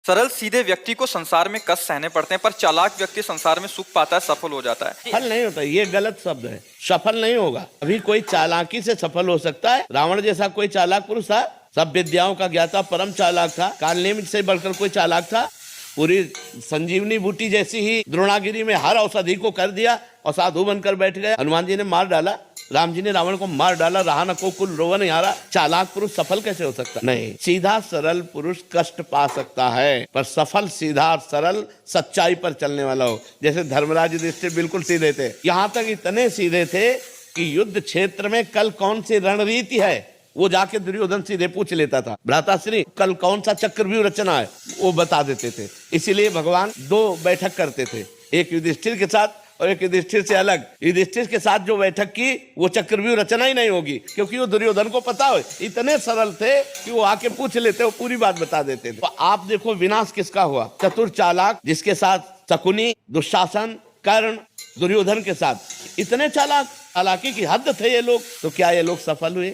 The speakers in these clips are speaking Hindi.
सरल सीधे व्यक्ति को संसार में कष्ट सहने पड़ते हैं, पर चालाक व्यक्ति संसार में सुख पाता है, सफल हो जाता है। सफल नहीं होता, ये गलत शब्द है। सफल नहीं होगा। अभी कोई चालाकी से सफल हो सकता है। रावण जैसा कोई चालाक पुरुष था, सब विद्याओं का ज्ञाता, परम चालाक था। कालनेमि से बढ़कर कोई चालाक था? पूरी संजीवनी बूटी जैसी ही द्रोणागिरी में हर औषधि को कर दिया और साधु बनकर बैठ गया। हनुमान जी ने मार डाला, राम जी ने रावण को मार डाला, रहा न को कुल रोवन यारा। चालाक पुरुष सफल कैसे हो सकता? नहीं, सीधा सरल पुरुष कष्ट पा सकता है, पर सफल सीधा सरल सच्चाई पर चलने वाला हो। जैसे धर्मराज युधिष्ठिर बिल्कुल सीधे थे, यहाँ तक इतने सीधे थे कि युद्ध क्षेत्र में कल कौन सी रणनीति है वो जाके दुर्योधन सीधे पूछ लेता था। भ्राताश्री कल कौन सा चक्रव्यूह रचना है वो बता देते थे। इसीलिए भगवान दो बैठक करते थे, एक युधिष्ठिर के साथ और एक युधिष्ठिर से अलग। युधिष्ठिर के साथ जो बैठक की वो चक्रव्यूह रचना ही नहीं होगी, क्योंकि वो दुर्योधन को पता हो। इतने सरल थे कि वो आके पूछ लेते, वो पूरी बात बता देते थे। तो आप देखो विनाश किसका हुआ? चतुर चालाक, जिसके साथ शकुनी, दुशासन, कर्ण, दुर्योधन के साथ इतने चालाक, चालाकी की हद थे ये लोग। तो क्या ये लोग सफल हुए?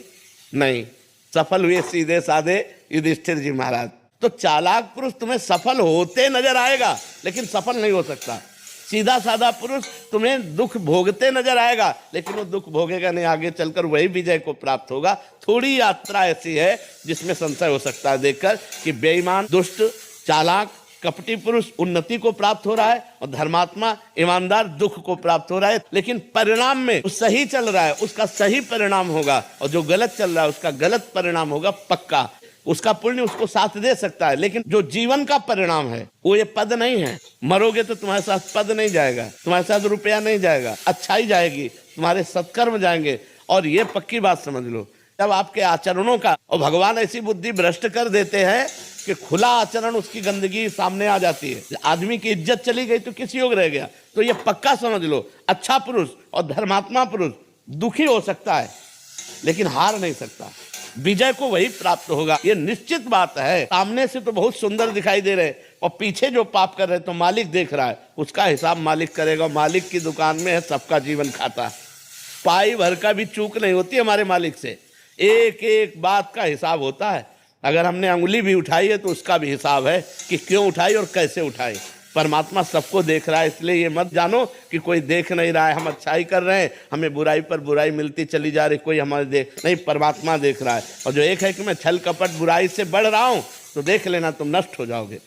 नहीं, सफल हुए सीधे साधे युधिष्ठिर जी महाराज। तो चालाक पुरुष तुम्हें सफल होते नजर आएगा, लेकिन सफल नहीं हो सकता। सीधा साधा पुरुष तुम्हें दुख भोगते नजर आएगा, लेकिन वो दुख भोगेगा नहीं, आगे चलकर वही विजय को प्राप्त होगा। थोड़ी यात्रा ऐसी है जिसमें संशय हो सकता है देखकर कि बेईमान, दुष्ट, चालाक, कपटी पुरुष उन्नति को प्राप्त हो रहा है और धर्मात्मा, ईमानदार दुख को प्राप्त हो रहा है। लेकिन परिणाम में सही चल रहा है उसका सही परिणाम होगा, और जो गलत चल रहा है उसका गलत परिणाम होगा पक्का। उसका पुण्य उसको साथ दे सकता है, लेकिन जो जीवन का परिणाम है वो ये पद नहीं है। मरोगे तो तुम्हारे साथ पद नहीं जाएगा, तुम्हारे साथ रुपया नहीं जाएगा, अच्छाई जाएगी, तुम्हारे सत्कर्म जाएंगे। और ये पक्की बात समझ लो, जब आपके आचरणों का, और भगवान ऐसी बुद्धि भ्रष्ट कर देते हैं कि खुला आचरण उसकी गंदगी सामने आ जाती है। आदमी की इज्जत चली गई तो किस योग रह गया? तो ये पक्का समझ लो, अच्छा पुरुष और धर्मात्मा पुरुष दुखी हो सकता है लेकिन हार नहीं सकता। विजय को वही प्राप्त होगा, ये निश्चित बात है। सामने से तो बहुत सुंदर दिखाई दे रहे और पीछे जो पाप कर रहे तो मालिक देख रहा है, उसका हिसाब मालिक करेगा। मालिक की दुकान में है, सबका जीवन खाता। पाई भर का भी चूक नहीं होती हमारे मालिक से, एक एक बात का हिसाब होता है। अगर हमने अंगुली भी उठाई है तो उसका भी हिसाब है कि क्यों उठाई और कैसे उठाई। परमात्मा सबको देख रहा है, इसलिए ये मत जानो कि कोई देख नहीं रहा है, हम अच्छाई कर रहे हैं, हमें बुराई पर बुराई मिलती चली जा रही, कोई हमारे देख नहीं। परमात्मा देख रहा है। और जो एक है कि मैं छल कपट बुराई से बढ़ रहा हूं, तो देख लेना तुम नष्ट हो जाओगे।